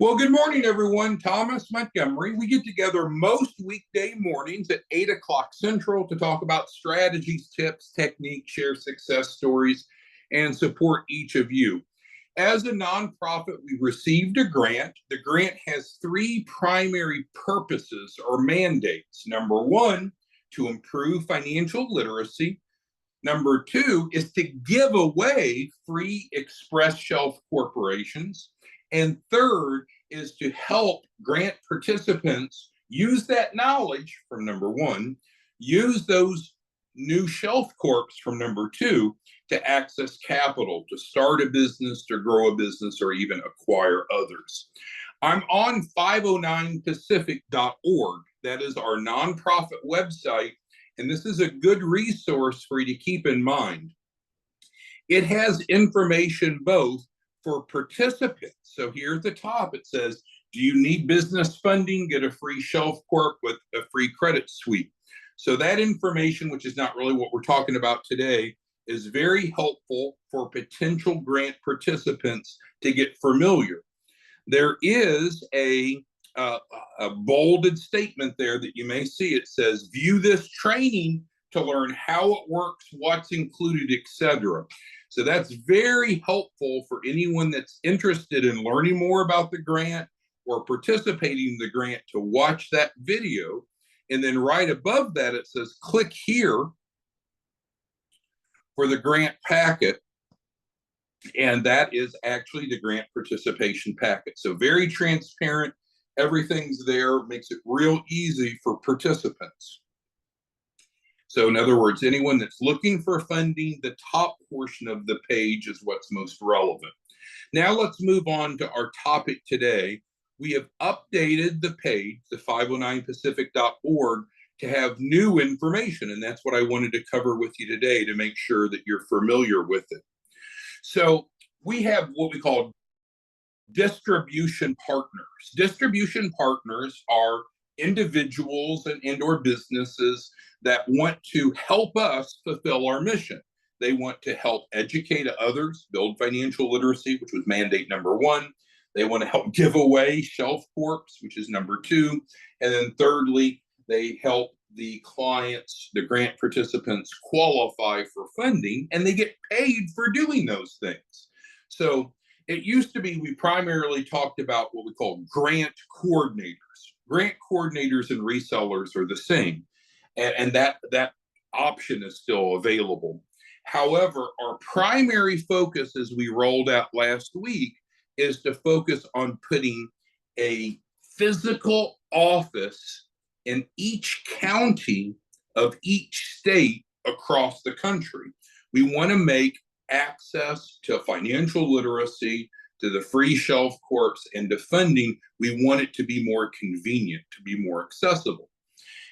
Well, good morning, everyone. Thomas Montgomery. We get together most weekday mornings at 8 o'clock Central to talk about strategies, tips, techniques, share success stories, and support each of you. As a nonprofit, we received a grant. The grant has three primary purposes or mandates. Number one, to improve financial literacy. Number two is to give away free express shelf corporations. And third is to help grant participants use that knowledge from number one, use those new shelf corps from number two to access capital, to start a business, to grow a business, or even acquire others. I'm on 509pacific.org. That is our nonprofit website. And this is a good resource for you to keep in mind. It has information both for participants. So here at the top, it says, do you need business funding? Get a free shelf corp with a free credit suite. So that information, which is not really what we're talking about today, is very helpful for potential grant participants to get familiar. There is a bolded statement there that you may see. It says, view this training to learn how it works, what's included, etc. So that's very helpful for anyone that's interested in learning more about the grant or participating in the grant to watch that video. And then right above that, it says, click here for the grant packet. And that is actually the grant participation packet. So very transparent. Everything's there, makes it real easy for participants. So in other words, anyone that's looking for funding, the top portion of the page is what's most relevant. Now let's move on to our topic today. We have updated the page, the 509pacific.org, to have new information. And that's what I wanted to cover with you today to make sure that you're familiar with it. So we have what we call distribution partners. Distribution partners are individuals and or businesses that want to help us fulfill our mission. They want to help educate others, build financial literacy, which was mandate number one. They want to help give away shelf corps, which is number two. And then thirdly, they help the clients, the grant participants, qualify for funding, and they get paid for doing those things. So it used to be we primarily talked about what we call grant coordinators. Grant coordinators and resellers are the same, and that option is still available. However, our primary focus, as we rolled out last week, is to focus on putting a physical office in each county of each state across the country. We want to make access to financial literacy, to the free shelf corps, and to funding, we want it to be more convenient, to be more accessible.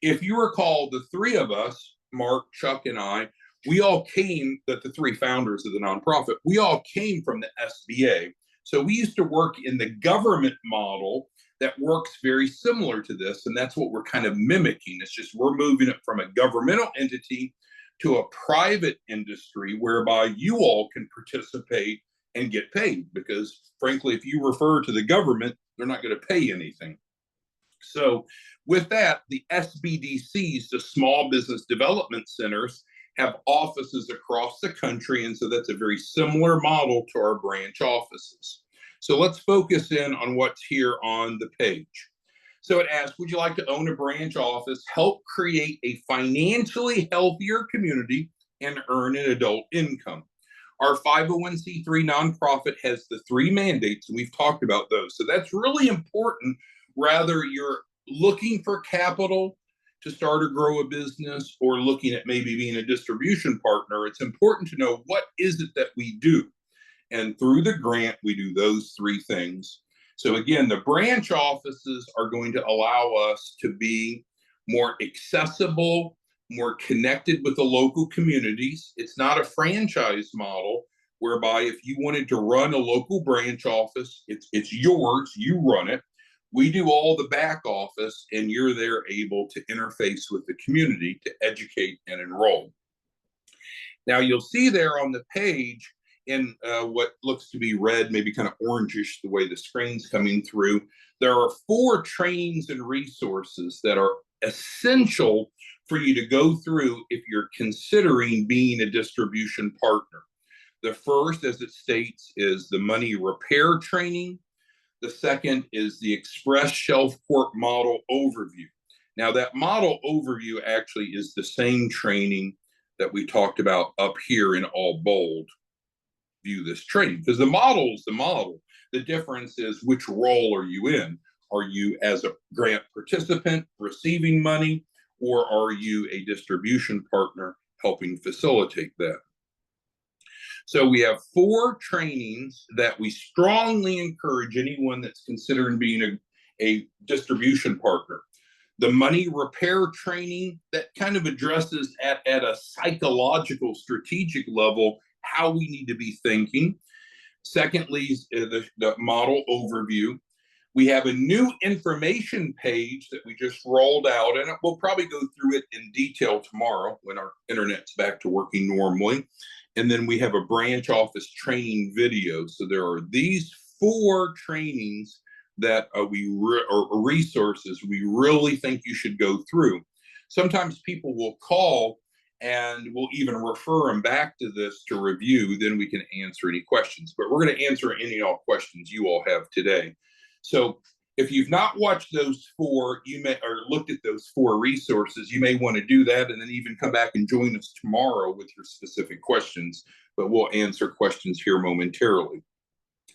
If you recall, the three of us, Mark, Chuck, and I, we all came, the three founders of the nonprofit, we all came from the SBA. So we used to work in the government model that works very similar to this, and that's what we're kind of mimicking. It's just we're moving it from a governmental entity to a private industry whereby you all can participate and get paid, because frankly, if you refer to the government, they're not going to pay anything. So with that, the SBDCs, the small business development centers, have offices across the country. And so that's a very similar model to our branch offices. So let's focus in on what's here on the page. So it asks, would you like to own a branch office, help create a financially healthier community, and earn an adult income? Our 501c3 nonprofit has the three mandates, and we've talked about those. So that's really important, whether you're looking for capital to start or grow a business or looking at maybe being a distribution partner. It's important to know what is it that we do. And through the grant, we do those three things. So again, the branch offices are going to allow us to be more accessible, more connected with the local communities. It's not a franchise model whereby if you wanted to run a local branch office, it's yours, you run it. We do all the back office, and you're there able to interface with the community to educate and enroll. Now you'll see there on the page, in what looks to be red, maybe kind of orangish the way the screen's coming through. There are 4 trainings and resources that are essential for you to go through if you're considering being a distribution partner. The first, as it states, is the money repair training. The second is the Express Shelf Quart Model Overview. Now, that model overview actually is the same training that we talked about up here in all bold. View this training, because the model is the model. The difference is which role are you in? Are you as a grant participant receiving money, or are you a distribution partner helping facilitate that? So we have 4 trainings that we strongly encourage anyone that's considering being a distribution partner. The money repair training that kind of addresses at a psychological, strategic level how we need to be thinking. Secondly, the model overview. We have a new information page that we just rolled out, and we'll probably go through it in detail tomorrow when our internet's back to working normally. And then we have a branch office training video. So there are these 4 trainings that or resources we really think you should go through. Sometimes people will call and we'll even refer them back to this to review. Then we can answer any questions. But we're going to answer any and all questions you all have today. So if you've not watched those 4, you may, or looked at those 4 resources, you may want to do that and then even come back and join us tomorrow with your specific questions. But we'll answer questions here momentarily.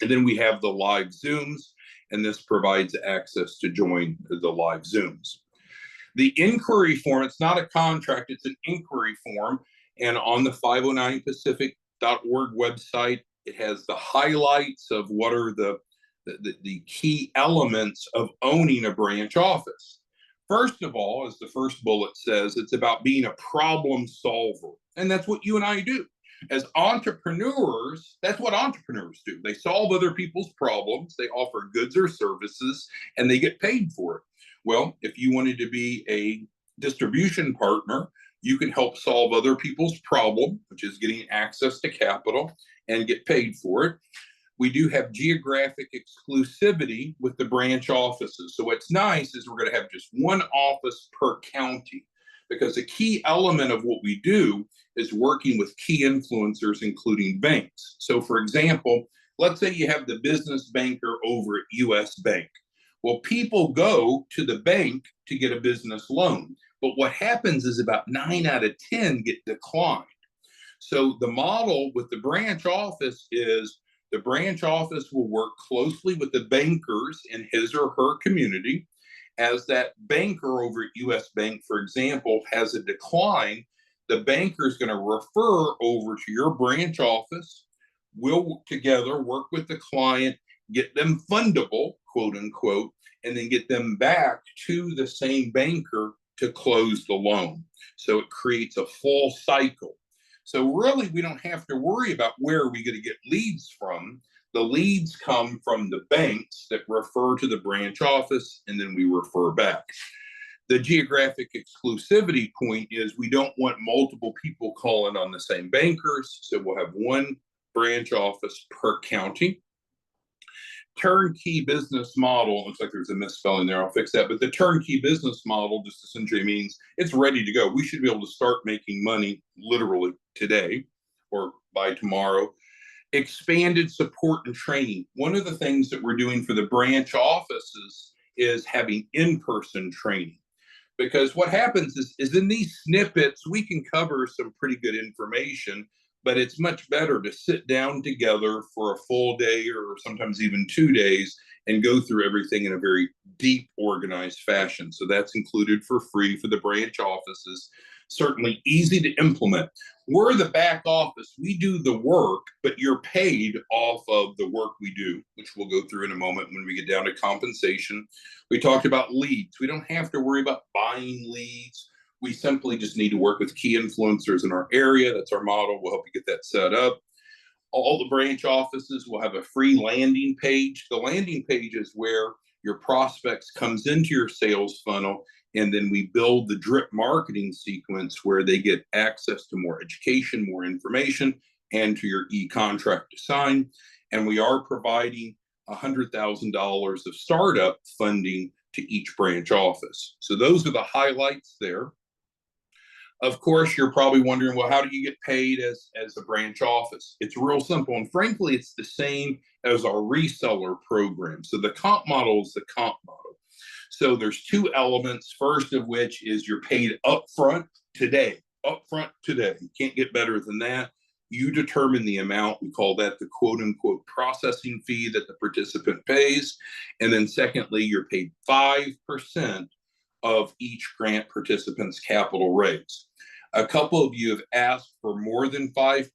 And then we have the live Zooms, and this provides access to join the live Zooms. The inquiry form, it's not a contract, it's an inquiry form. And on the 509pacific.org website, it has the highlights of what are the key elements of owning a branch office. First of all, as the first bullet says, it's about being a problem solver. And that's what you and I do. As entrepreneurs, that's what entrepreneurs do. They solve other people's problems, they offer goods or services, and they get paid for it. Well, if you wanted to be a distribution partner, you can help solve other people's problem, which is getting access to capital, and get paid for it. We do have geographic exclusivity with the branch offices. So what's nice is we're going to have just one office per county, because a key element of what we do is working with key influencers, including banks. So for example, let's say you have the business banker over at US Bank. Well, people go to the bank to get a business loan, but what happens is about 9 out of 10 get declined. So the model with the branch office is the branch office will work closely with the bankers in his or her community. As that banker over at US Bank, for example, has a decline, the banker is going to refer over to your branch office. We'll together work with the client, get them fundable, quote unquote, and then get them back to the same banker to close the loan. So it creates a full cycle. So really, we don't have to worry about where are we going to get leads from. The leads come from the banks that refer to the branch office, and then we refer back. The geographic exclusivity point is we don't want multiple people calling on the same bankers, so we'll have one branch office per county. Turnkey business model, looks like there's a misspelling there, I'll fix that, but the turnkey business model just essentially means it's ready to go. We should be able to start making money literally today or by tomorrow. Expanded support and training. One of the things that we're doing for the branch offices is having in-person training. Because what happens is in these snippets, we can cover some pretty good information, but it's much better to sit down together for a full day or sometimes even 2 days and go through everything in a very deep, organized fashion. So that's included for free for the branch offices. Certainly easy to implement. We're the back office. We do the work, but you're paid off of the work we do, which we'll go through in a moment when we get down to compensation. We talked about leads. We don't have to worry about buying leads. We simply just need to work with key influencers in our area. That's our model. We'll help you get that set up. All the branch offices will have a free landing page. The landing page is where your prospects comes into your sales funnel, and then we build the drip marketing sequence where they get access to more education, more information, and to your e-contract to sign. And we are providing $100,000 of startup funding to each branch office. So those are the highlights there. Of course, you're probably wondering, well, how do you get paid as a branch office? It's real simple. And frankly, it's the same as our reseller program. So the comp model is the comp model. So there's two elements, first of which is you're paid upfront today. Upfront today. You can't get better than that. You determine the amount. We call that the quote unquote processing fee that the participant pays. And then secondly, you're paid 5% of each grant participant's capital raise. A couple of you have asked for more than 5%,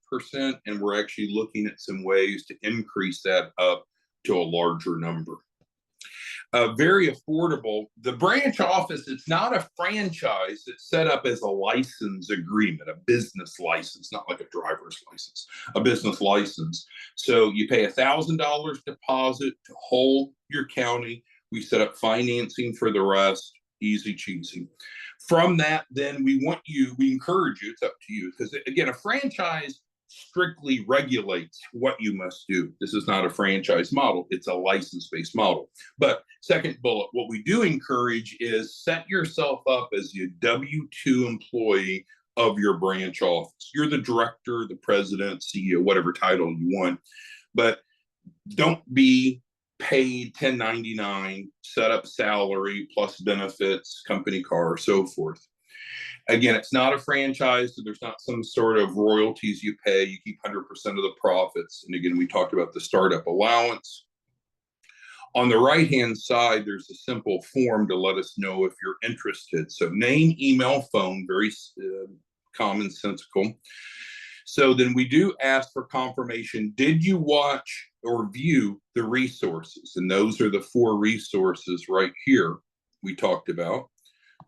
and we're actually looking at some ways to increase that up to a larger number. Very affordable. The branch office, it's not a franchise. It's set up as a license agreement, a business license, not like a driver's license, a business license. So you pay $1,000 deposit to hold your county. We set up financing for the rest, easy cheesy. From that, then we encourage you, it's up to you, because again, a franchise strictly regulates what you must do. This is not a franchise model, it's a license-based model. But second bullet, what we do encourage is set yourself up as a W-2 employee of your branch office. You're the director, the president, CEO, whatever title you want, but don't be paid 1099, set up salary plus benefits, company car, so forth. Again, it's not a franchise, so there's not some sort of royalties you pay. You keep 100% of the profits. And again, we talked about the startup allowance. On the right-hand side, there's a simple form to let us know if you're interested. So name, email, phone, very commonsensical. So then we do ask for confirmation. Did you watch or view the resources? And those are the 4 resources right here we talked about.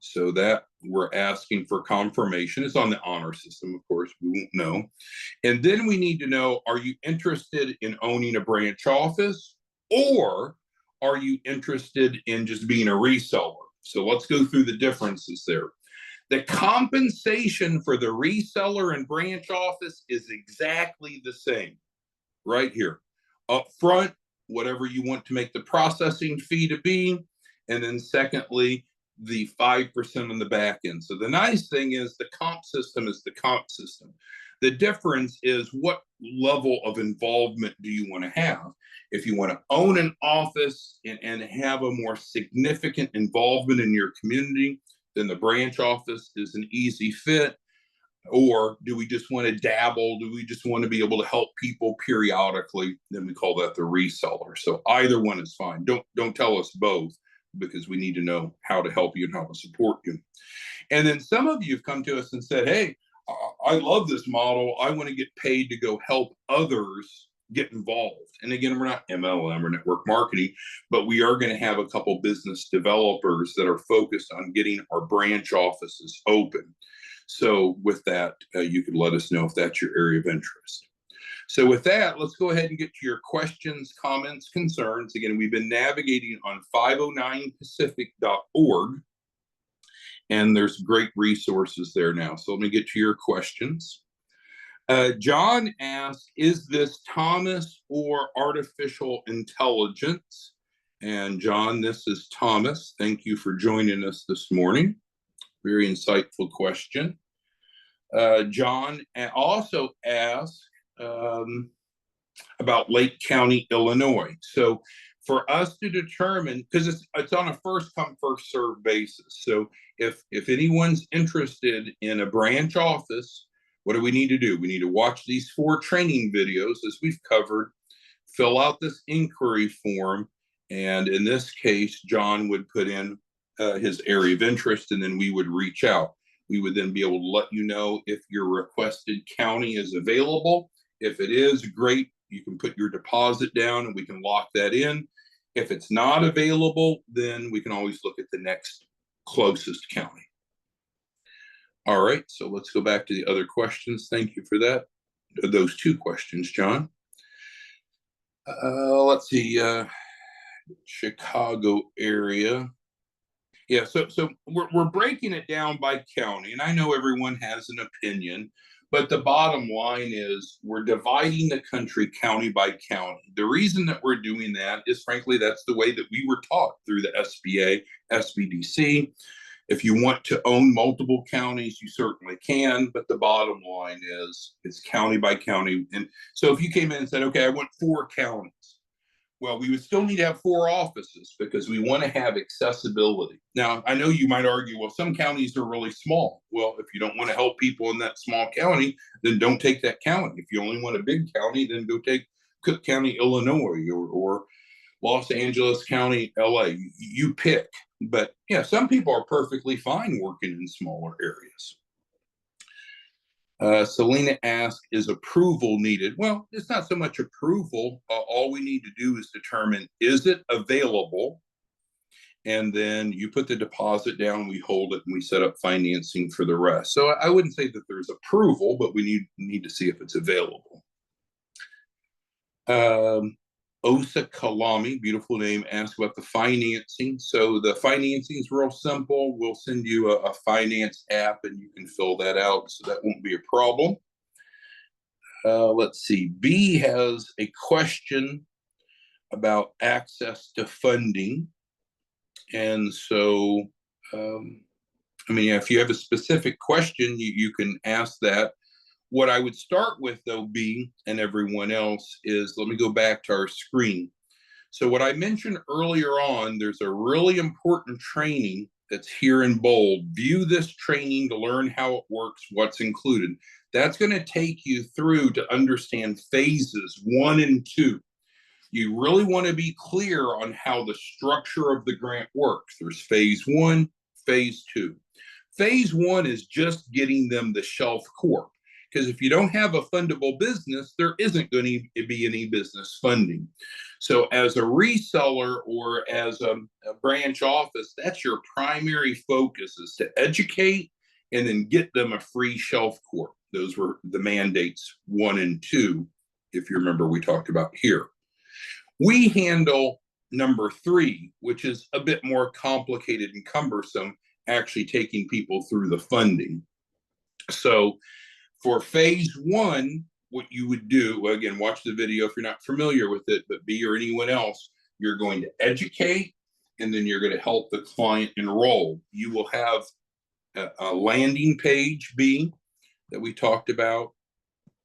So that we're asking for confirmation. It's on the honor system, of course, we won't know. And then we need to know, are you interested in owning a branch office, or are you interested in just being a reseller? So let's go through the differences there. The compensation for the reseller and branch office is exactly the same right here. Up front, whatever you want to make the processing fee to be. And then secondly, the 5% on the back end. So the nice thing is the comp system is the comp system. The difference is what level of involvement do you want to have? If you want to own an office and have a more significant involvement in your community, then the branch office is an easy fit. Or do we just want to dabble? Do we just want to be able to help people periodically? Then we call that the reseller. So either one is fine. Don't tell us both, because we need to know how to help you and how to support you. And then some of you have come to us and said, hey, I love this model. I want to get paid to go help others get involved. And again, we're not MLM or network marketing, but we are going to have a couple business developers that are focused on getting our branch offices open. So with that, you could let us know if that's your area of interest. So with that, let's go ahead and get to your questions, comments, concerns. Again, we've been navigating on 509pacific.org, and there's great resources there now. So let me get to your questions. John asked, is this Thomas or artificial intelligence? And John, this is Thomas. Thank you for joining us this morning. Very insightful question. John also asked, about Lake County, Illinois. So for us to determine, because it's on a first come, first serve basis. So if anyone's interested in a branch office, what do we need to do? We need to watch these 4 training videos as we've covered, fill out this inquiry form, and in this case, John would put in his area of interest, and then we would reach out. We would then be able to let you know if your requested county is available. If it is, great, you can put your deposit down and we can lock that in. If it's not available, then we can always look at the next closest county. All right, so let's go back to the other questions. Thank you for that. Those 2 questions, John. Let's see, Chicago area. Yeah, so we're breaking it down by county, and I know everyone has an opinion, But the bottom line is we're dividing the country county by county. The reason that we're doing that is, frankly, that's the way that we were taught through the SBA, SBDC. If you want to own multiple counties, you certainly can. But the bottom line is it's county by county. And so if you came in and said, okay, I want 4 counties, well, we would still need to have 4 offices because we want to have accessibility. Now, I know you might argue, well, some counties are really small. Well, if you don't want to help people in that small county, then don't take that county. If you only want a big county, then go take Cook County, Illinois, or Los Angeles County, LA. You pick. But yeah, some people are perfectly fine working in smaller areas. Selena asked, is approval needed? Well, it's not so much approval. All we need to do is determine, is it available? And then you put the deposit down, we hold it, and we set up financing for the rest. So I wouldn't say that there's approval, but we need to see if it's available. Osa Kalami, beautiful name, asked about the financing. So the financing is real simple. We'll send you a finance app and you can fill that out. So that won't be a problem. Let's see. B has a question about access to funding. And so, I mean, if you have a specific question, you can ask that. What I would start with, though, B and everyone else, is let me go back to our screen. So what I mentioned earlier on, there's a really important training that's here in bold. View this training to learn how it works, what's included. That's going to take you through to understand phases 1 and 2. You really want to be clear on how the structure of the grant works. There's phase 1, phase 2. Phase 1 is just getting them the shelf corp. Because if you don't have a fundable business, there isn't going to be any business funding. So as a reseller or as a branch office, that's your primary focus, is to educate and then get them a free shelf corp. Those were the mandates 1 and 2, if you remember we talked about here. We handle number 3, which is a bit more complicated and cumbersome, actually taking people through the funding. So for phase 1, what you would do, again, watch the video if you're not familiar with it, but B or anyone else, you're going to educate, and then you're going to help the client enroll. You will have a landing page, B, that we talked about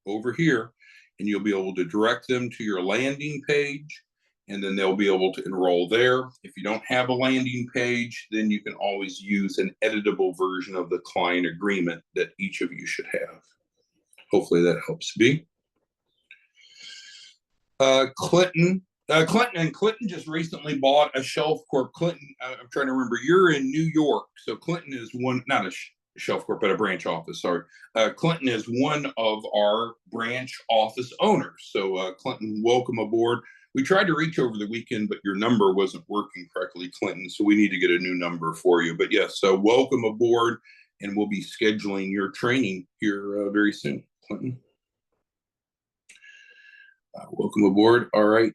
over here, and you'll be able to direct them to your landing page, and then they'll be able to enroll there. If you don't have a landing page, then you can always use an editable version of the client agreement that each of you should have. Hopefully that helps, B. Clinton just recently bought a shelf corp. Clinton, I'm trying to remember, you're in New York. So Clinton is one, not a shelf corp, but a branch office, sorry. Clinton is one of our branch office owners. So Clinton, welcome aboard. We tried to reach over the weekend, but your number wasn't working correctly, Clinton. So we need to get a new number for you. But yes, so welcome aboard, and we'll be scheduling your training here very soon, Clinton. Welcome aboard. All right.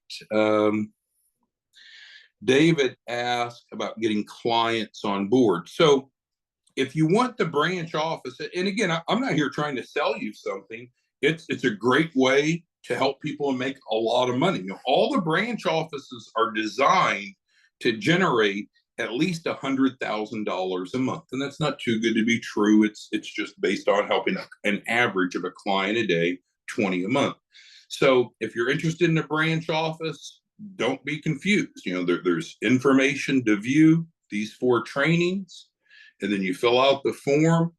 David asked about getting clients on board. So if you want the branch office, and again, I'm not here trying to sell you something. It's a great way to help people and make a lot of money. You know, all the branch offices are designed to generate at least $100,000 a month, and that's not too good to be true. It's just based on helping an average of a client a day, 20 a month. So if you're interested in a branch office, don't be confused. You know, there's information to view, these 4 trainings, and then you fill out the form.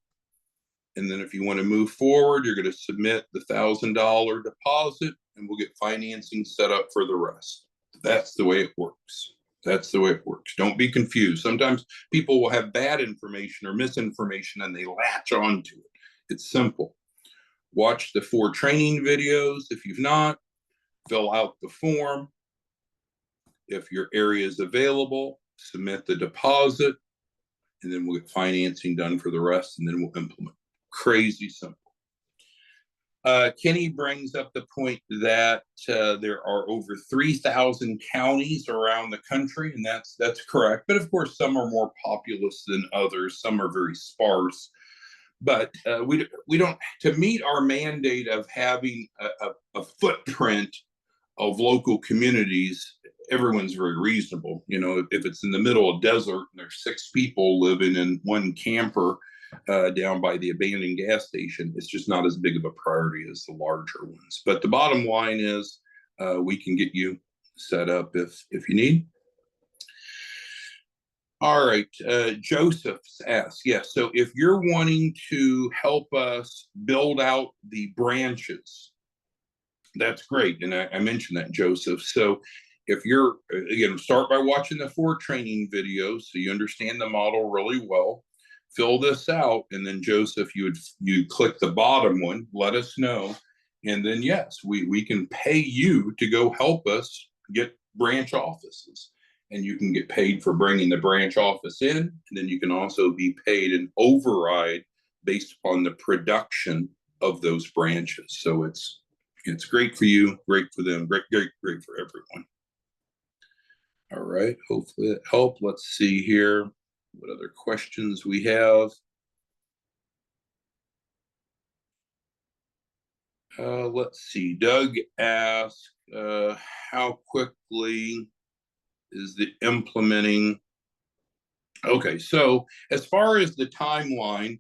And then if you want to move forward, you're going to submit the $1,000 deposit, and we'll get financing set up for the rest. That's the way it works. That's the way it works. Don't be confused. Sometimes people will have bad information or misinformation and they latch onto it. It's simple. Watch the 4 training videos. If you've not, fill out the form. If your area is available, submit the deposit, and then we'll get financing done for the rest, and then we'll implement. Crazy simple. Kenny brings up the point that there are over 3,000 counties around the country, and that's correct. But of course, some are more populous than others. Some are very sparse. But we don't, to meet our mandate of having a footprint of local communities, everyone's very reasonable. You know, if it's in the middle of desert and there's 6 people living in one camper down by the abandoned gas station, it's just not as big of a priority as the larger ones. But the bottom line is we can get you set up if you need. All right, Joseph's asked, yes, so if you're wanting to help us build out the branches, that's great. And I mentioned that, Joseph. So if you're, again, start by watching the 4 training videos so you understand the model really well. Fill this out, and then Joseph, you click the bottom one, let us know. And then yes, we can pay you to go help us get branch offices. And you can get paid for bringing the branch office in, and then you can also be paid an override based upon the production of those branches. So it's great for you, great for them, great for everyone. All right, hopefully it helped. Let's see here what other questions we have. Let's see. Doug asked, how quickly is the implementing? Okay, so as far as the timeline,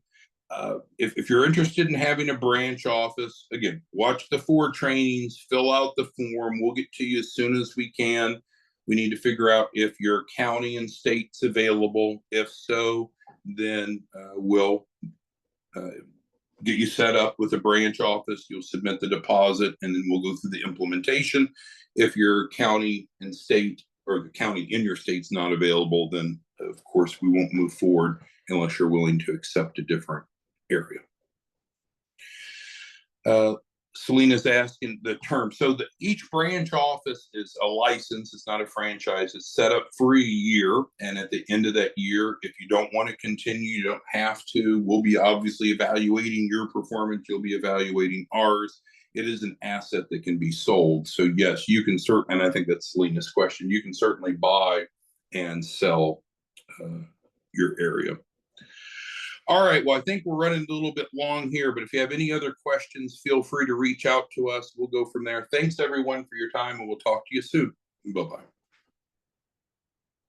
if you're interested in having a branch office, again, watch the 4 trainings, fill out the form. We'll get to you as soon as we can. We need to figure out if your county and state's available. If so, then we'll get you set up with a branch office. You'll submit the deposit, and then we'll go through the implementation. If your county and state, or the county in your state's not available, then of course we won't move forward unless you're willing to accept a different area. Selena's asking the term. So each branch office is a license. It's not a franchise. It's set up for a year. And at the end of that year, if you don't want to continue, you don't have to. We'll be obviously evaluating your performance. You'll be evaluating ours. It is an asset that can be sold. So yes, you can and I think that's Selena's question, you can certainly buy and sell your area. All right, well, I think we're running a little bit long here, but if you have any other questions, feel free to reach out to us. We'll go from there. Thanks, everyone, for your time, and we'll talk to you soon. Bye-bye.